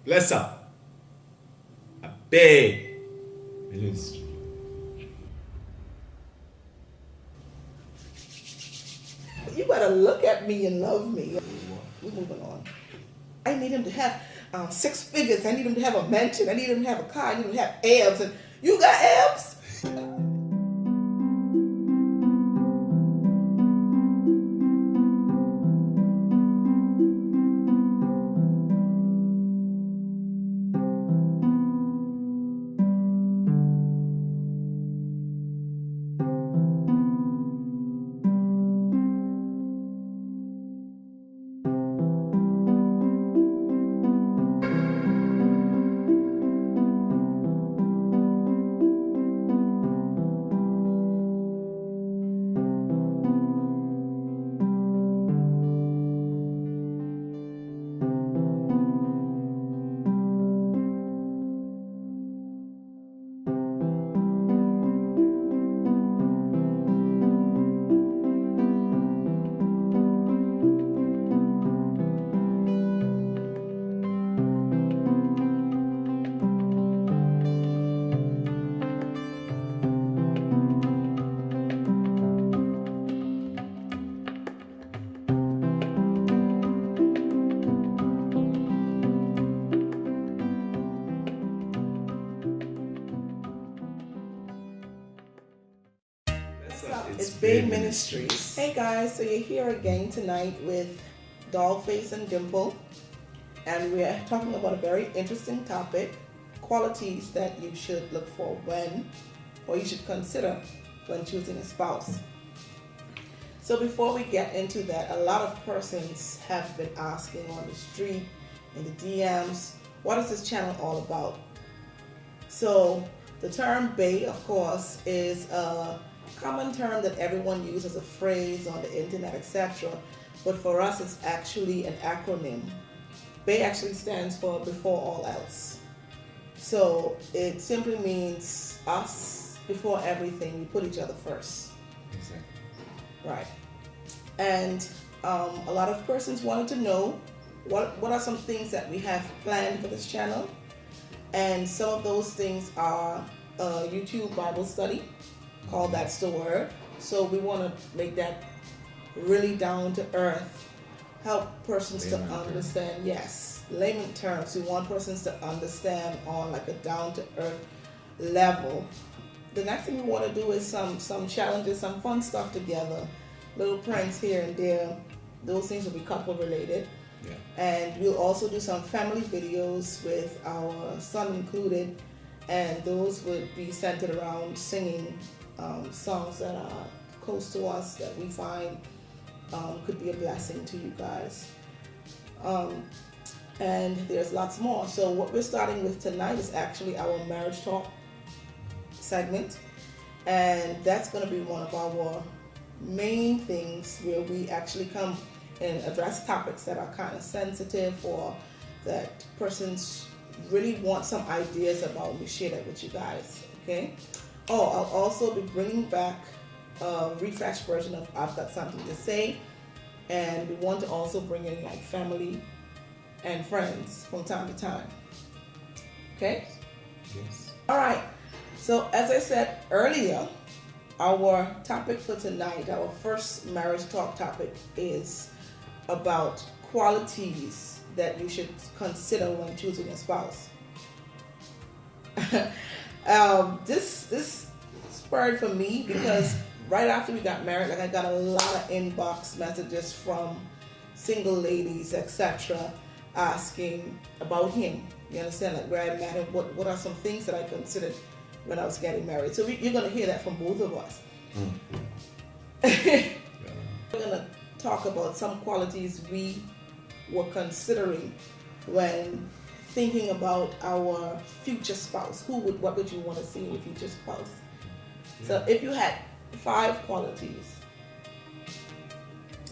Bless up. A Bae Ministry. You better look at me and love me. We're moving on. I need him to have 6 figures. I need him to have a mansion. I need him to have a car. I need him to have abs. And you got abs? It's Bae Ministries. Hey guys, so you're here again tonight with Doll Face and Dimple, and we're talking about a very interesting topic: qualities that you should look for or you should consider when choosing a spouse. So before we get into that, a lot of persons have been asking on the street, in the DMs, what is this channel all about? So the term Bae, of course, is a common term that everyone uses as a phrase on the internet, etc. But for us, it's actually an acronym. Bae actually stands for before all else. So it simply means us before everything. We put each other first. Exactly. Right. And a lot of persons wanted to know what are some things that we have planned for this channel. And some of those things are a YouTube Bible study called That's the Word. So we want to make that really down to earth, help persons to understand, yes, layman terms. We want persons to understand on like a down to earth level. The next thing we want to do is some challenges, some fun stuff together, little pranks here and there. Those things will be couple related. Yeah. And we'll also do some family videos with our son included, and those would be centered around singing songs that are close to us that we find could be a blessing to you guys. And there's lots more. So what we're starting with tonight is actually our marriage talk segment, and that's going to be one of our main things where we actually come and address topics that are kind of sensitive or that persons really want some ideas about. We share that with you guys, okay? Oh, I'll also be bringing back a refreshed version of I've Got Something to Say, and we want to also bring in like family and friends from time to time, okay? yes. All right, so as I said earlier, our topic for tonight, our first marriage talk topic, is about qualities that you should consider when choosing a spouse. This spurred for me because right after we got married, like I got a lot of inbox messages from single ladies, etc., asking about him. You understand, like where I met him, what are some things that I considered when I was getting married. So you're going to hear that from both of us. Yeah. We're going to talk about some qualities we were considering when thinking about our future spouse. What would you want to see in your future spouse? Yeah. So if you had 5 qualities.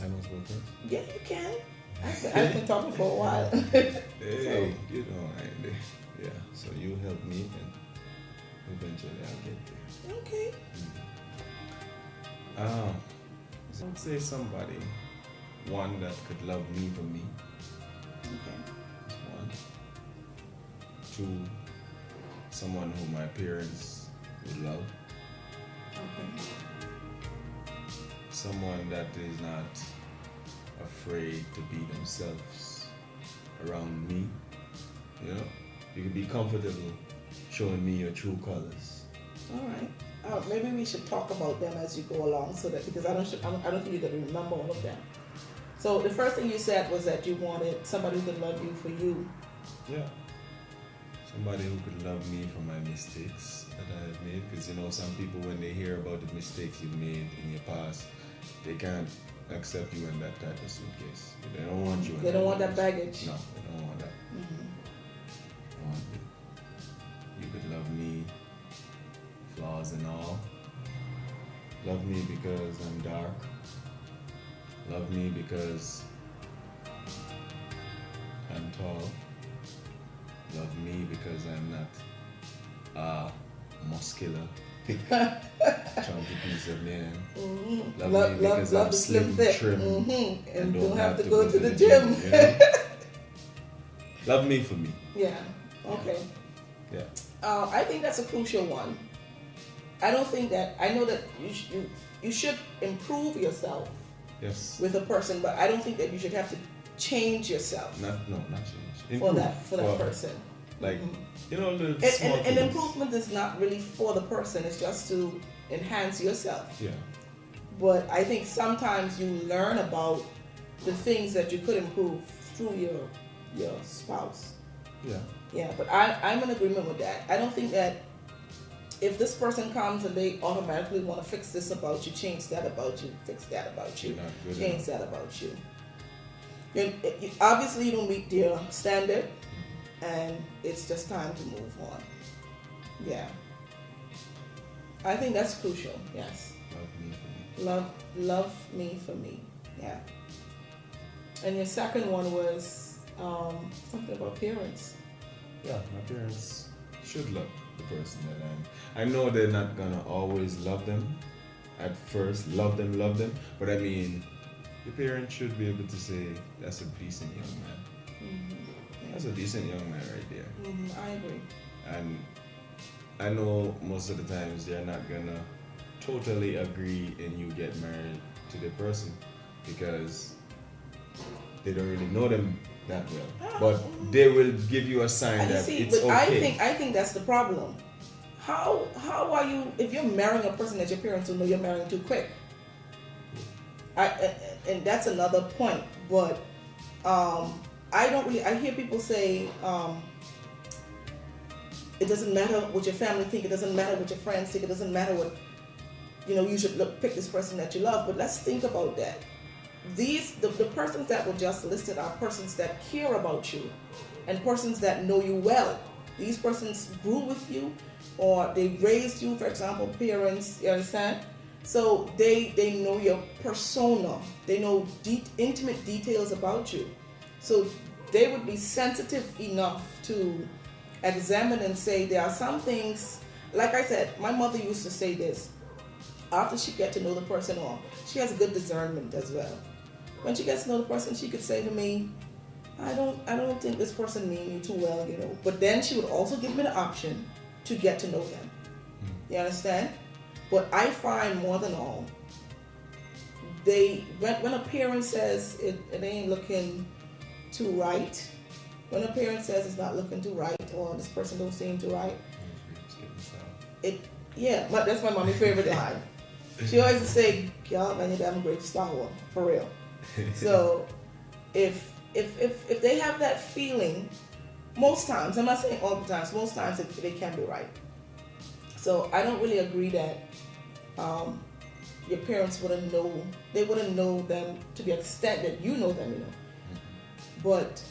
I must go first? Yeah, you can. I've been talking for a while. Hey, yeah, so you help me and eventually I'll get there. Okay. I would say somebody, one that could love me for me. Okay. That's one. to someone who my parents would love. Okay. Someone that is not afraid to be themselves around me. You know, you can be comfortable showing me your true colors. All right. Maybe we should talk about them as you go along, so that because I don't think you're gonna remember all of them. So the first thing you said was that you wanted somebody who could love you for you. Yeah. Somebody who could love me for my mistakes that I have made. Because, you know, some people, when they hear about the mistakes you've made in your past, they can't accept you in that type of suitcase. They don't want you in They don't want that baggage. No, they don't want that. Mm-hmm. They want it. You could love me, flaws and all. Love me because I'm dark. Love me because I'm tall. Love me because I'm not muscular, thick, chunky piece of man. Mm-hmm. Love me because I'm slim, trim, mm-hmm. and don't have to go to the gym. You know? Love me for me. Yeah. Okay. Yeah. I think that's a crucial one. I don't think that I know that you should improve yourself. Yes. With a person, but I don't think that you should have to change yourself. Not change. For that person. Like, mm-hmm. you know, little and, small and things. improvement is not really for the person. It's just to enhance yourself. Yeah. But I think sometimes you learn about the things that you could improve through your spouse. Yeah. Yeah, but I'm in agreement with that. I don't think that if this person comes and they automatically want to fix this about you, change that about you, fix that about you, change that about you. Obviously, you don't meet their standard, and it's just time to move on. Yeah. I think that's crucial, yes. Love me for me. Love me for me, yeah. And your second one was something about parents. Yeah, my parents should love the person that I am. I know they're not gonna always love them at first, love them, but I mean, your parents should be able to say, that's a decent young man. Mm-hmm. Yeah. That's a decent young man right there. Mm-hmm. I agree. And I know most of the times they're not gonna totally agree and you get married to the person because they don't really know them that well. But they will give you a sign that it's okay. I think that's the problem. How are you, if you're marrying a person that your parents will know you're marrying too quick? And that's another point. But I hear people say it doesn't matter what your family think, it doesn't matter what your friends think, it doesn't matter what, you should pick this person that you love. But let's think about that. The persons that were just listed are persons that care about you and persons that know you well. These persons grew with you or they raised you, for example, parents, you understand? So they know your persona. They know intimate details about you. So they would be sensitive enough to examine and say there are some things, like I said, my mother used to say this, after she get to know the person, or she has a good discernment as well. When she gets to know the person, she could say to me, I don't think this person means you too well, But then she would also give me the option to get to know them. You understand? But I find more than all, when a parent says it ain't looking too right, when a parent says it's not looking too right, or this person don't seem too right, but that's my mommy's favorite line. She always say, "Y'all, man, you're damn great Star Wars, for real." So, if they have that feeling, most times, I'm not saying all the times, most times they can be right. So I don't really agree that your parents wouldn't know them to the extent that you know them, But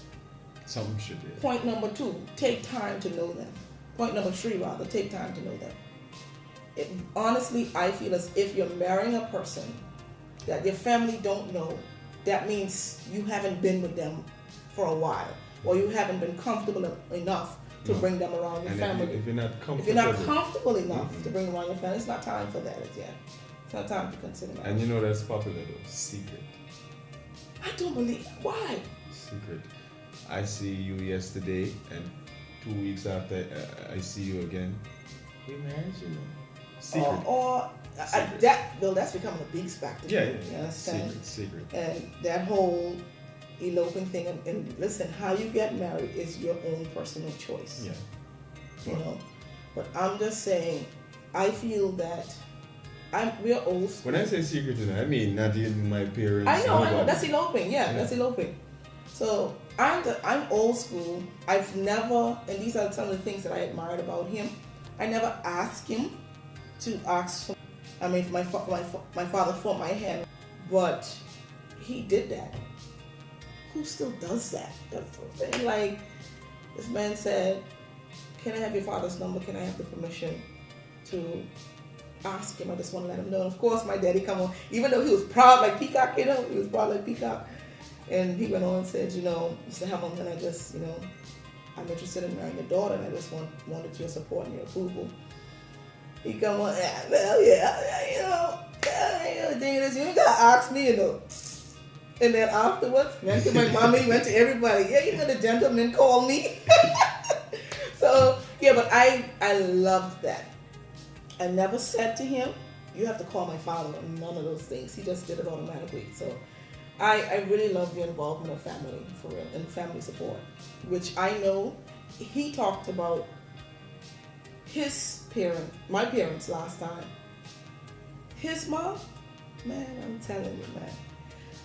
some should be. Point number 2, take time to know them. Point number 3, rather, take time to know them. Honestly, I feel as if you're marrying a person that your family don't know, that means you haven't been with them for a while, or you haven't been comfortable enough to bring them around your family. If you're not comfortable enough to bring them around your family, it's not time for that as yet. It's not time to consider that. And that's popular though, secret. I don't believe. Why? Secret. I see you yesterday and 2 weeks after I see you again, we married, you know. Secret. That's becoming a big factor. Yeah. You understand? Secret. And that whole eloping thing, and listen, how you get married is your own personal choice. Yeah. You know? But I'm just saying, I feel that we're old school. When I say secret, I mean not even my parents. I know. That's eloping. Yeah, that's eloping. So I'm old school. I've never, and these are some of the things that I admired about him. I never asked him to ask for. I mean, my father for my hand, but he did that. Who still does that? That's what I'm saying. Like, this man said, "Can I have your father's number? Can I have the permission to ask him? I just want to let him know." And of course, my daddy come on, even though he was proud like Peacock, you know, he was proud like Peacock. And he went on and said, Mr. Hamilton, I just, I'm interested in marrying your daughter, and I just wanted your support and your approval. He come on, the thing is, you ain't gotta ask me, And then afterwards, went to my mommy, went to everybody. Yeah, the gentleman called me. So, yeah, but I loved that. I never said to him, you have to call my father, or none of those things. He just did it automatically. So I really love the involvement of family, for real, and family support, which I know he talked about my parents last time. His mom, man, I'm telling you, man.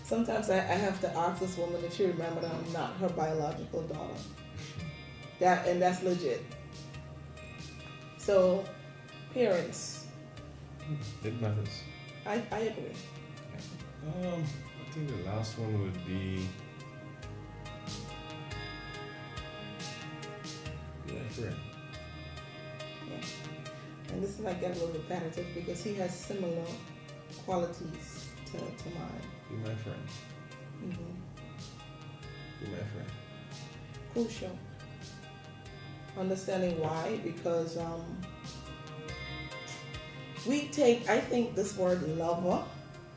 Sometimes I have to ask this woman if she remembered that I'm not her biological daughter. That's legit. So, parents. It matters. I agree. I think the last one would be my friend. Yeah. And this might get a little repetitive because he has similar qualities to mine. Be my friend. Mm-hmm. Be my friend. Crucial. Understanding why, because I think this word lover,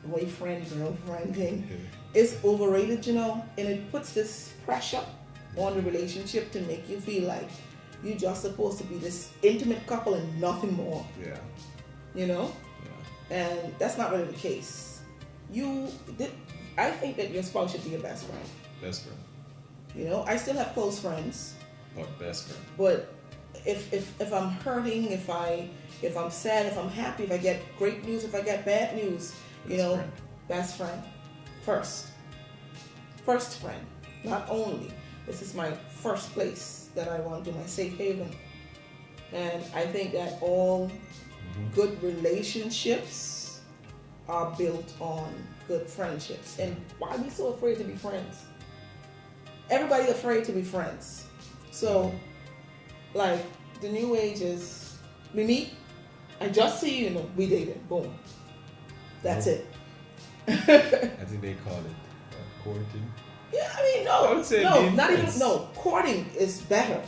boyfriend, girlfriend thing is overrated, and it puts this pressure on the relationship to make you feel like you're just supposed to be this intimate couple and nothing more. Yeah. Yeah. And that's not really the case. I think that your spouse should be your best friend. Best friend. I still have close friends. But best friend. But if I'm hurting, if I'm sad, if I'm happy, if I get great news, if I get bad news, best friend first friend, not only. This is my first place that I want to do, my safe haven. And I think that all good relationships are built on good friendships. And why are we so afraid to be friends? Everybody's afraid to be friends. So, like, the new age is, we meet, I just see you, we dated, boom. That's it. I think they call it courting. Yeah, I mean, courting is better.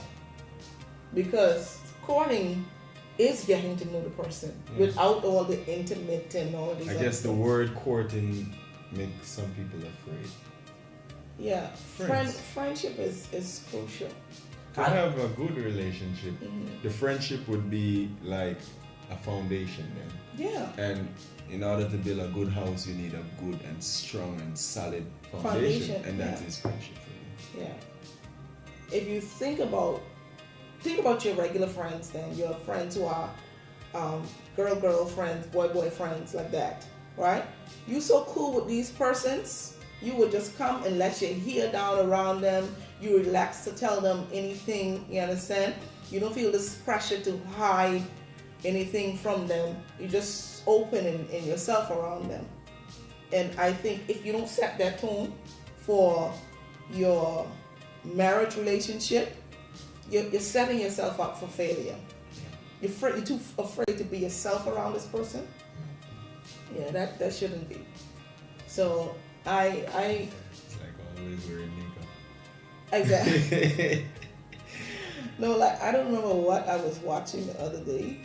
Because courting is getting to know the person without all the intimate and all these. I guess the word courting makes some people afraid. Yeah, friendship is crucial. To have a good relationship, the friendship would be like a foundation then. Yeah. And in order to build a good house, you need a good and strong and solid foundation. And that is friendship for you. Yeah. If you think about your regular friends, then your friends who are girl friends, boy friends, like that, right? You so cool with these persons, you would just come and let your hair down around them. You relax to tell them anything, you understand? You don't feel this pressure to hide anything from them. You just open in yourself around them. And I think if you don't set that tone for your marriage relationship, you're setting yourself up for failure. You're too afraid to be yourself around this person. Yeah, that shouldn't be. So I it's like always wearing makeup. Exactly. No, like, I don't remember what I was watching the other day,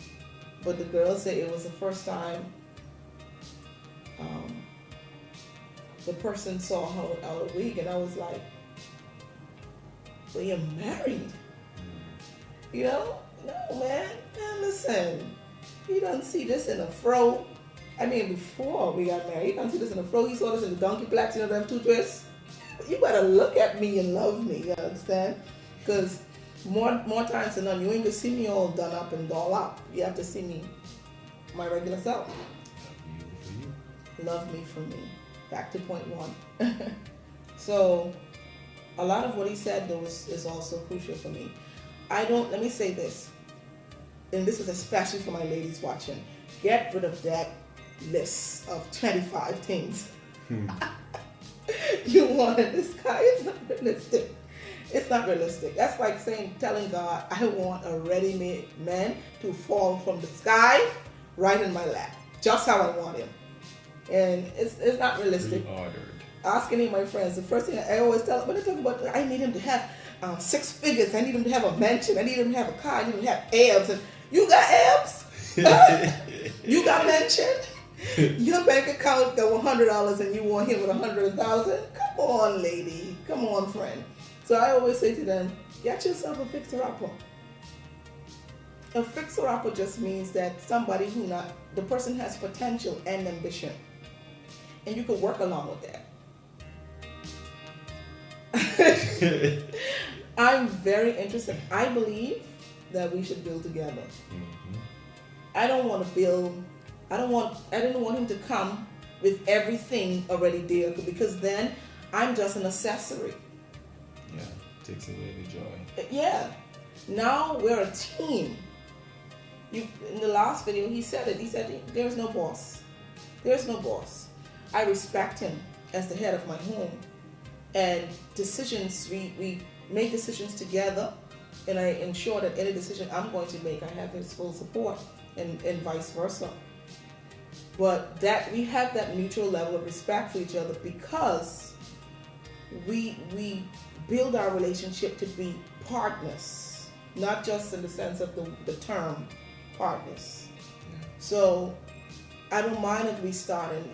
but the girl said it was the first time the person saw her without a wig, and I was like, well, you're married. You know? No, man. Man, listen. He doesn't see this in a fro. I mean, before we got married, he doesn't see this in a fro. He saw this in the donkey plaits, you know, them two twists. You better look at me and love me, you understand? Because more times than not, you ain't gonna see me all done up and doll up. You have to see me, my regular self. Love me for me. Back to point one. So, a lot of what he said though is also crucial for me. Let me say this, and this is especially for my ladies watching. Get rid of that list of 25 things you want in this guy. It's not realistic. It's not realistic. That's like telling God, I want a ready-made man to fall from the sky right in my lap, just how I want him. And it's not realistic. Pre-ordered. Ask any of my friends, the first thing I always tell them, when I talk about, I need him to have 6 figures, I need him to have a mansion, I need him to have a car, I need him to have abs. And you got abs? You got mansion? Your bank account got $100 and you want him with $100,000? Come on, lady. Come on, friend. So I always say to them, get yourself a fixer-upper. A fixer-upper just means that somebody the person has potential and ambition. And you can work along with that. I'm very interested. I believe that we should build together. Mm-hmm. I didn't want him to come with everything already there, because then I'm just an accessory. Yeah, takes away the joy. Yeah. Now we're a team. In the last video, he said it. He said, there's no boss. There's no boss. I respect him as the head of my home. And decisions, we make decisions together. And I ensure that any decision I'm going to make, I have his full support, and vice versa. But that we have that mutual level of respect for each other, because we build our relationship to be partners, not just in the sense of the term partners. Yeah. So I don't mind if we start, and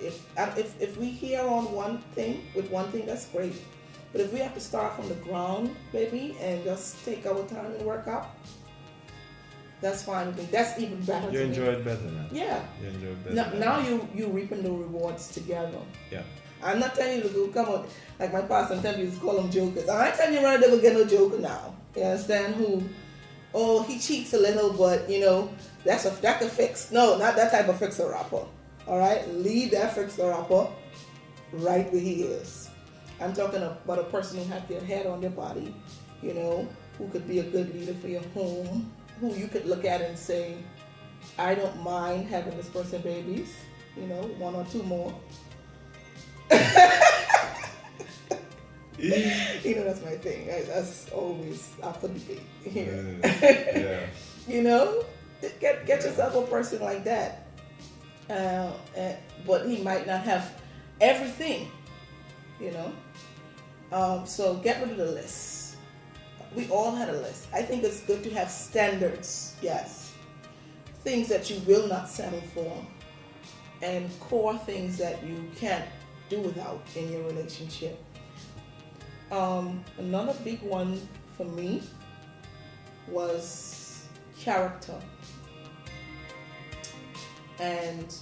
if we hear on one thing, that's great. But if we have to start from the ground, baby, and just take our time and work up, that's fine with me. That's even better. You enjoy it better now. Yeah. You enjoy it better. Now you reaping the rewards together. Yeah. I'm not telling you to go come out like my pastor and tell you to call them jokers. I'm not telling you to go get no joker now. You understand? He cheats a little, but that could fix. No, not that type of fixer-upper. All right, leave that fixer-upper right where he is. I'm talking about a person who has their head on their body, who could be a good leader for your home, who you could look at and say, I don't mind having this person babies, 1 or 2 more. That's my thing. That's always up for debate. Yeah. Get yourself a person like that. But he might not have everything, So get rid of the list. We all had a list. I think it's good to have standards, yes. Things that you will not settle for, and core things that you can't do without in your relationship. Another big one for me was character. And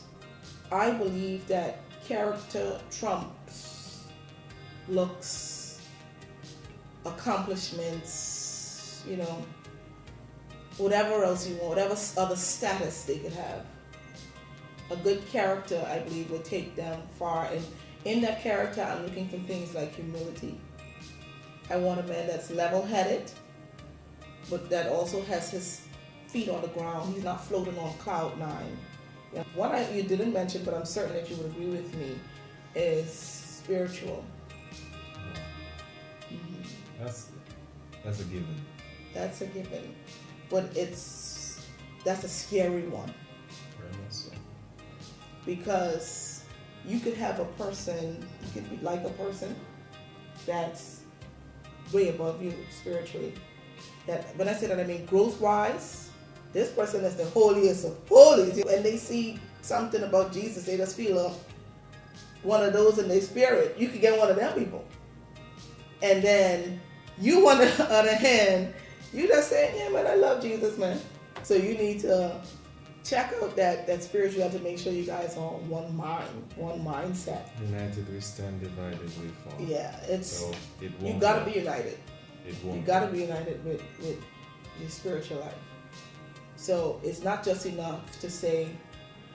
I believe that character trumps looks, accomplishments, whatever else you want, whatever other status they could have. A good character, I believe, will take them far. And in that character, I'm looking for things like humility. I want a man that's level-headed, but that also has his feet on the ground. He's not floating on cloud 9. What you didn't mention, but I'm certain that you would agree with me, is spiritual. Mm-hmm. That's a given. That's a given, but that's a scary one. Very much so. Because you could have a person, you could like a person that's way above you spiritually. That when I say that, I mean growth-wise. This person is the holiest of holies. When they see something about Jesus, they just feel one of those in their spirit. You could get one of them people. And then you, on the other hand, You just saying, yeah, man, I love Jesus, man. So you need to check out that spirituality to make sure you guys are on one mind, one mindset. United we stand, divided we fall. Yeah, so it won't. You gotta be united. It won't. You gotta be united with your spiritual life. So it's not just enough to say,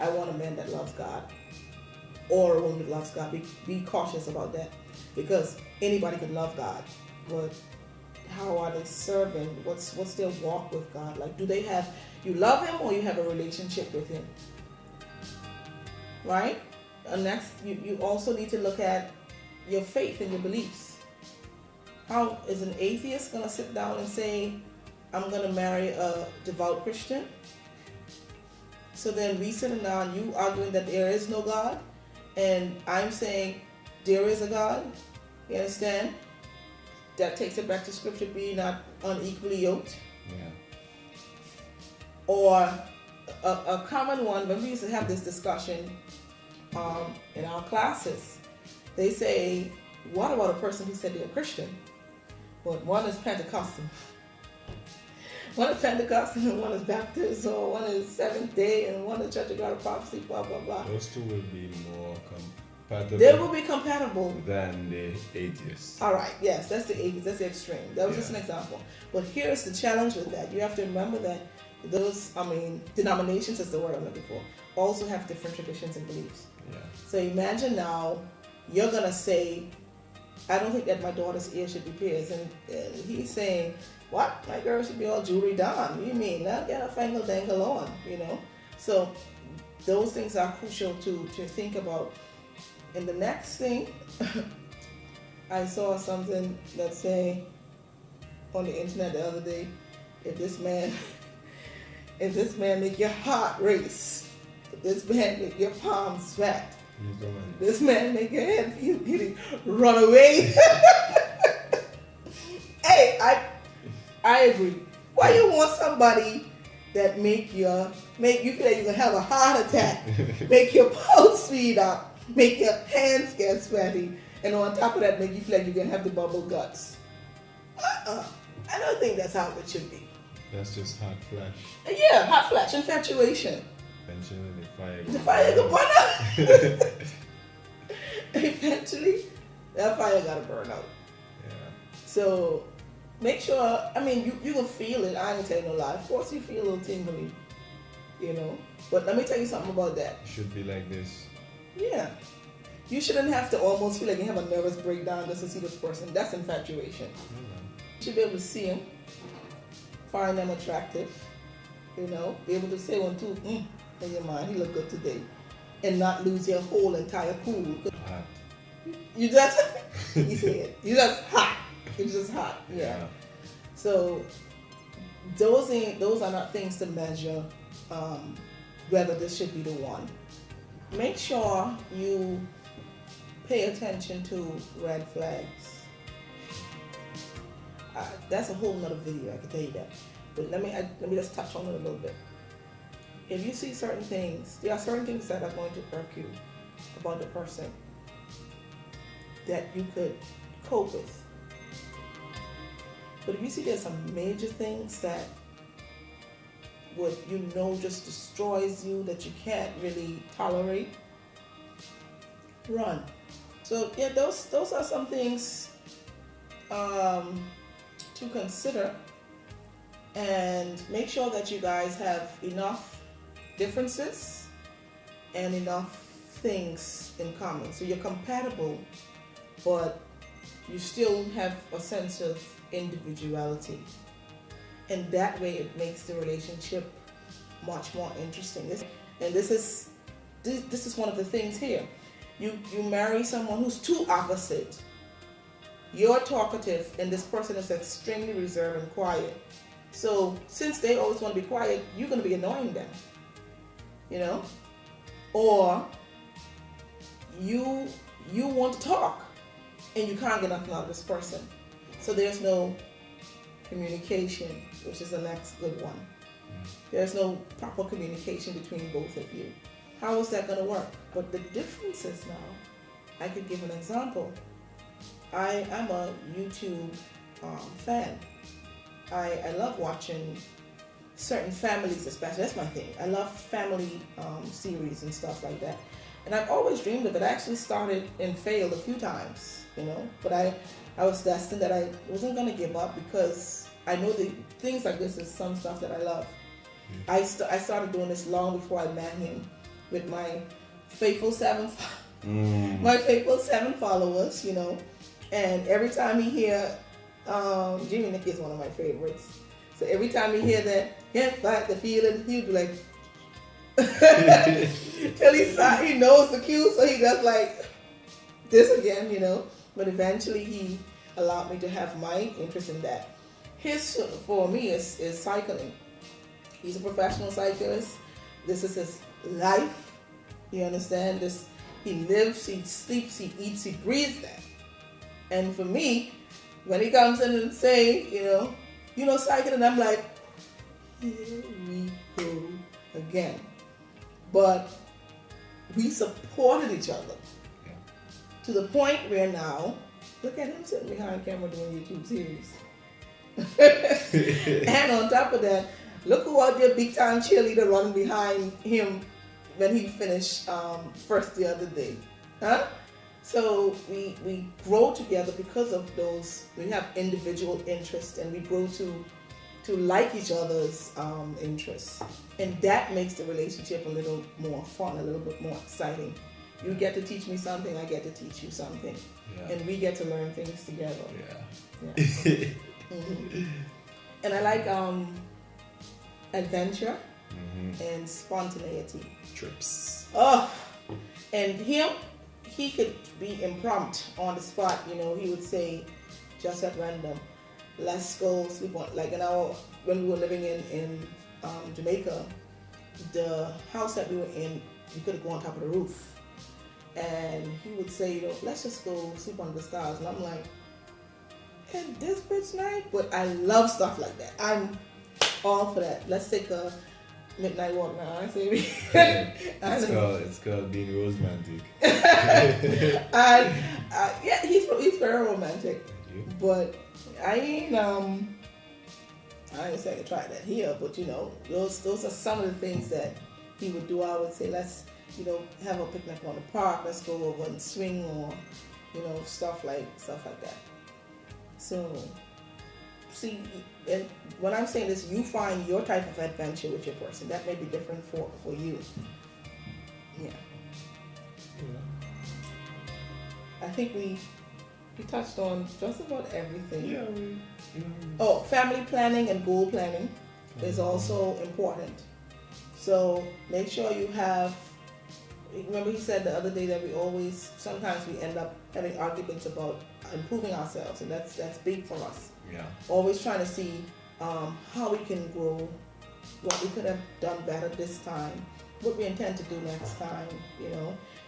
I want a man that loves God or a woman that loves God. Be cautious about that, because anybody can love God, but how are they serving? What's their walk with God? Like, do they have, you love him or you have a relationship with him? Right? And next, you also need to look at your faith and your beliefs. How is an atheist going to sit down and say, I'm going to marry a devout Christian? So then we sitting down, you arguing that there is no God, and I'm saying there is a God. You understand? That takes it back to scripture, be not unequally yoked. Yeah. Or a common one, when we used to have this discussion in our classes, they say, what about a person who said they're a Christian, but one is Pentecostal? One is Pentecostal and one is Baptist, or one is Seventh Day and one is Church of God of Prophecy, blah, blah, blah. Those two will be more compatible. They will be compatible than the atheists. All right, yes, that's the atheist, that's the extreme. That was just an example. But here's the challenge with that. You have to remember that those, denominations is the word I'm looking for, also have different traditions and beliefs. Yeah. So imagine now, you're going to say, I don't think that my daughter's ear should be pierced. And he's saying, what? My girl should be all jewelry done. You mean, not get a fangle dangle on, So those things are crucial to think about. And the next thing, I saw something that say on the internet the other day, if this man make your heart race, if this man make your palms sweat, this man make your head feel giddy, run away. Hey, I agree. Why you want somebody that make you feel like you're gonna have a heart attack, make your pulse speed up, make your hands get sweaty, and on top of that, make you feel like you're gonna have the bubble guts? I don't think that's how it should be. That's just hot flash. Yeah, hot flash, infatuation. Eventually the fire go burn out. Eventually, that fire gotta burn out. Yeah. So make sure, you can feel it. I ain't tell you no lie. Of course you feel a little tingly, But let me tell you something about that. It should be like this. Yeah. You shouldn't have to almost feel like you have a nervous breakdown just to see this person. That's infatuation. You should be able to see them, find them attractive, be able to say one, two, in your mind, he look good today, and not lose your whole entire cool. Hot. You just, you say it. You just hot. It's just hot. Yeah. So those are not things to measure whether this should be the one. Make sure you pay attention to red flags. That's a whole nother video, I can tell you that. But let me just touch on it a little bit. If you see certain things, there are certain things that are going to irk you about the person that you could cope with. But if you see there's some major things that would, just destroys you, that you can't really tolerate, run. So yeah, those are some things to consider, and make sure that you guys have enough differences and enough things in common. So you're compatible, but you still have a sense of individuality. And that way it makes the relationship much more interesting. And this is one of the things here. You marry someone who's too opposite. You're talkative and this person is extremely reserved and quiet. So since they always want to be quiet, you're going to be annoying them. Or you want to talk and you can't get nothing out of this person. So there's no communication, which is the next good one. There's no proper communication between both of you. How is that going to work? But the difference is now, I could give an example. I'm a YouTube fan, I love watching certain families, especially. That's my thing. I love family series and stuff like that. And I've always dreamed of it. I actually started and failed a few times, but I was destined that I wasn't going to give up because I know that things like this is some stuff that I love. I started doing this long before I met him with my faithful my faithful 7 followers, and every time he hear Jimmy Nick is one of my favorites. So every time he hear that, can't fight the feeling, he'd be like till he knows the cue, so he does like this again, But eventually he allowed me to have my interest in that. His for me is cycling. He's a professional cyclist. This is his life. You understand? He lives, he sleeps, he eats, he breathes that. And for me, when he comes in and say, cycling, I'm like, here we go again. But we supported each other to the point where now, look at him sitting behind camera doing YouTube series. And on top of that, look who out there, big time cheerleader running behind him when he finished first the other day. So we grow together because of those. We have individual interests, and we grow to like each other's interests, and that makes the relationship a little more fun, a little bit more exciting. You get to teach me something, I get to teach you something, and we get to learn things together. Mm-hmm. And I like adventure and spontaneity. Trips. Oh, and he could be impromptu on the spot. He would say, just at random, let's go sleep on. Like when we were living in Jamaica, the house that we were in, you could go on top of the roof, and he would say, let's just go sleep under the stars. And I'm like, and this bitch night, but I love stuff like that. I'm all for that. Let's take a midnight walk now. I say, it's called being romantic. Yeah, he's very romantic, but I ain't say I could try that here, but those are some of the things that he would do. I would say, let's have a picnic on the park. Let's go over and swing, or stuff like that. So, see, and when I'm saying this, you find your type of adventure with your person. That may be different for you. Yeah. I think we touched on just about everything. Oh, family planning and goal planning is also important. So make sure you have. Remember, he said the other day that sometimes we end up having arguments about improving ourselves, and that's big for us. Yeah. Always trying to see how we can grow, what we could have done better this time, what we intend to do next time,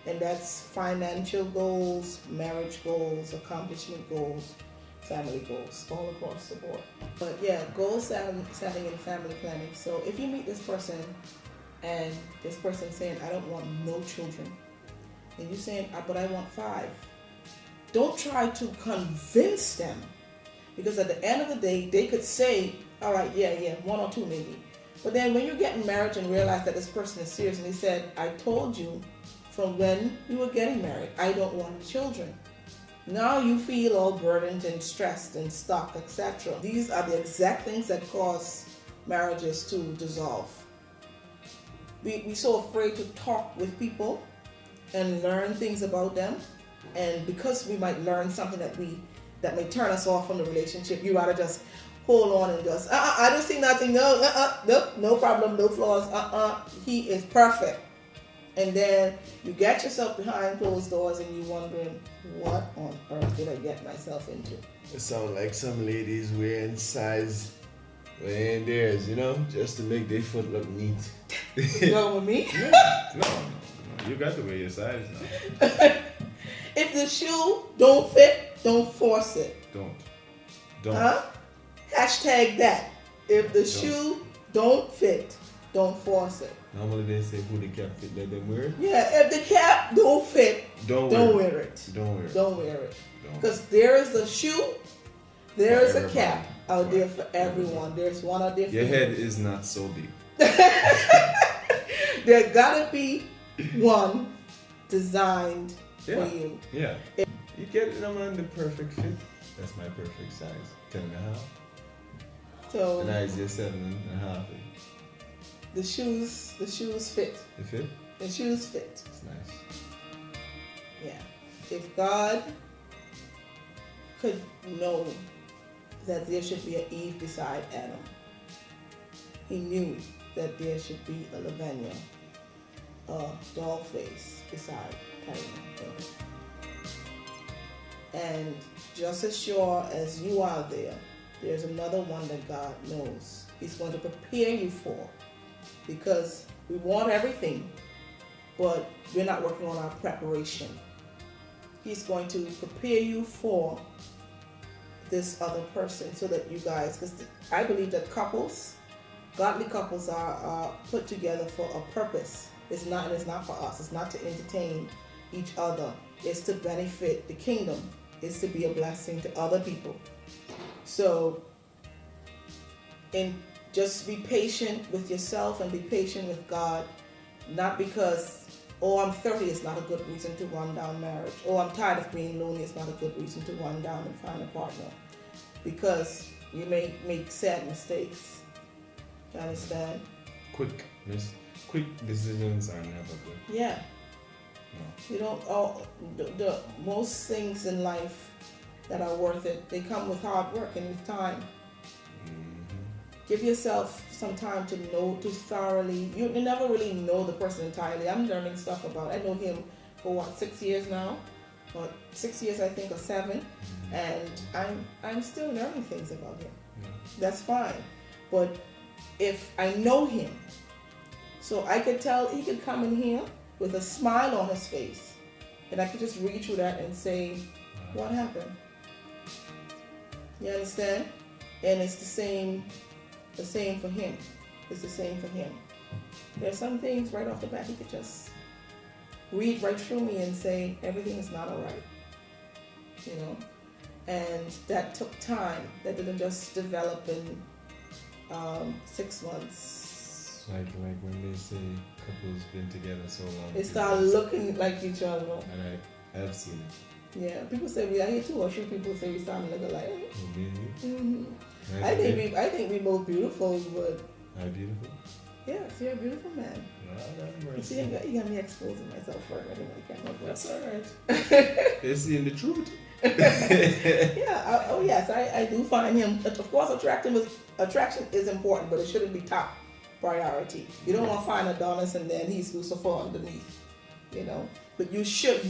and that's financial goals, marriage goals, accomplishment goals, family goals, all across the board. But yeah, goal setting and family planning. So if you meet this person and this person saying, I don't want no children, and you're saying, but I want 5, don't try to convince them, because at the end of the day, they could say, all right, yeah, 1 or 2 maybe. But then when you get married and realize that this person is serious, and he said, I told you from when we were getting married, I don't want children. Now you feel all burdened and stressed and stuck, etc. These are the exact things that cause marriages to dissolve. We're so afraid to talk with people and learn things about them, and because we might learn something that may turn us off from the relationship, you rather just hold on and just I don't see nothing, no problem, no flaws, he is perfect. And then you get yourself behind closed doors and you're wondering, what on earth did I get myself into? It sounds like some ladies wearing size wearing theirs, just to make their foot look neat. You know with me? No. You got to wear your size now. If the shoe don't fit, don't force it. Don't. Hashtag that. If the shoe don't fit, don't force it. Normally they say who the cap fit, let them wear it. Yeah, if the cap don't fit, don't wear it. Don't wear it. Don't wear it. Because there is a shoe, there is a cap. out there for everyone. There's one out there for your head is not so big. There gotta be one designed for you. Yeah. You get them on the perfect fit. That's my perfect size. 10.5. So and I is 7.5. The shoes fit. They fit? The shoes fit. It's nice. Yeah. If God could know that there should be an Eve beside Adam, he knew that there should be a Lavanya, a doll face beside Cain. And just as sure as you are there, there's another one that God knows he's going to prepare you for, because we want everything, but we're not working on our preparation. He's going to prepare you for this other person so that you guys, because I believe that couples, godly couples are put together for a purpose. It's not for us. It's not to entertain each other. It's to benefit the kingdom. It's to be a blessing to other people. So, just be patient with yourself and be patient with God. Not because, I'm 30 is not a good reason to run down marriage. I'm tired of being lonely is not a good reason to run down and find a partner. Because you may make sad mistakes. You understand? Quick decisions are never good. Yeah. No. You don't. The most things in life that are worth it, they come with hard work and with time. Mm-hmm. Give yourself some time to know, to thoroughly. You never really know the person entirely. I'm learning stuff about. I know him for 6 years now, 6 years I think, or 7, mm-hmm. and I'm still learning things about him. Yeah. That's fine, but if I know him, so I could tell he could come in here with a smile on his face, and I could just read through that and say, what happened? You understand? And it's the same for him. It's the same for him. There's some things right off the bat he could just read right through me and say, everything is not all right. You know? And that took time. That didn't just develop in 6 months. Like when they say couples been together so long, they start looking like each other. And I have seen it. Yeah, people say I hear 2 or 3 people say we start looking alike. Oh, me and you? Mm-hmm. I think we both beautiful, but I'm beautiful. Yes, you're a beautiful man. You see, you got me exposing myself for everybody on the camera. That's all right. They're seeing the truth. Yeah. Yes, I do find him. Of course, attraction is important, but it shouldn't be top priority. You don't want to find Adonis and then he's Lucifer underneath, you know. But you should,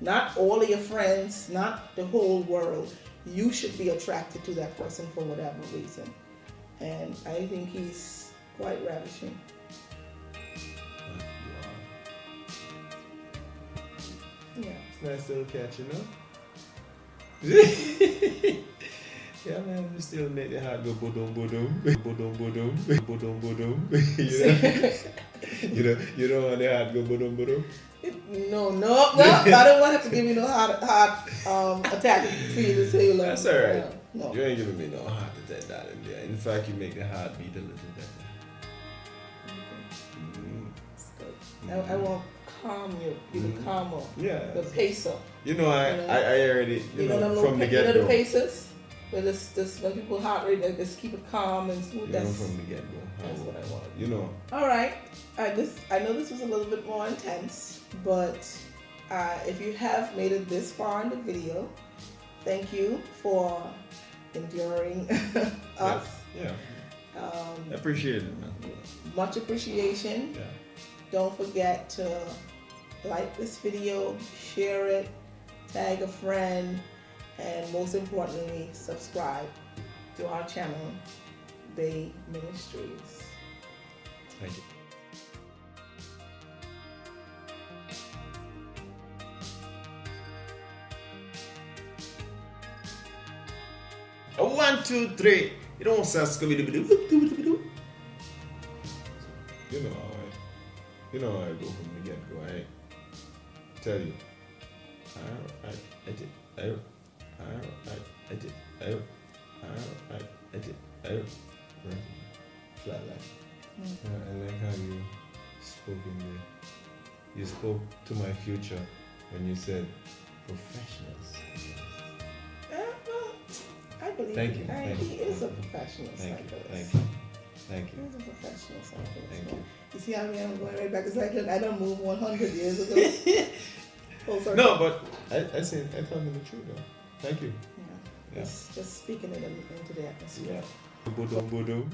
not all of your friends, not the whole world. You should be attracted to that person for whatever reason. And I think he's quite ravishing. Yeah. It's nice to catch, you know? Yeah, man, we still make the heart go bodum bodum, bodum bodum, bodum bodum. You don't want the heart go bodum bodum? No. I don't want to give you no heart attack for you to say you love. That's all right. No. You ain't giving me no heart attack that in there. In fact, you make the heart beat a little better. I want calm you, be the calmer. Yeah. The pacer. You know, I already, from the get-go. You know the pacers? Where this when people heart rate, they just keep it calm and smooth. From the get-go. That's what I want. You know. All right. I know this was a little bit more intense, but if you have made it this far in the video, thank you for enduring us. Yeah. Appreciate it, man. Much appreciation. Yeah. Don't forget to like this video, share it, tag a friend, and most importantly, subscribe to our channel, Bae Ministries. Thank you. A 1, 2, 3. You don't say Scooby-Doo. You know how I go from the get-go, I tell you. I flatline. I like how you spoke you spoke to my future when you said professionals. Well, I believe he is a professional cyclist. Thank you. He's a professional cyclist. Thank you. You see how I'm going right back to cycling? I don't move 100 years ago. Full circle. No, but I told him the truth though. Thank you. Yeah. Just speaking it into the atmosphere. Yeah. Boodoo.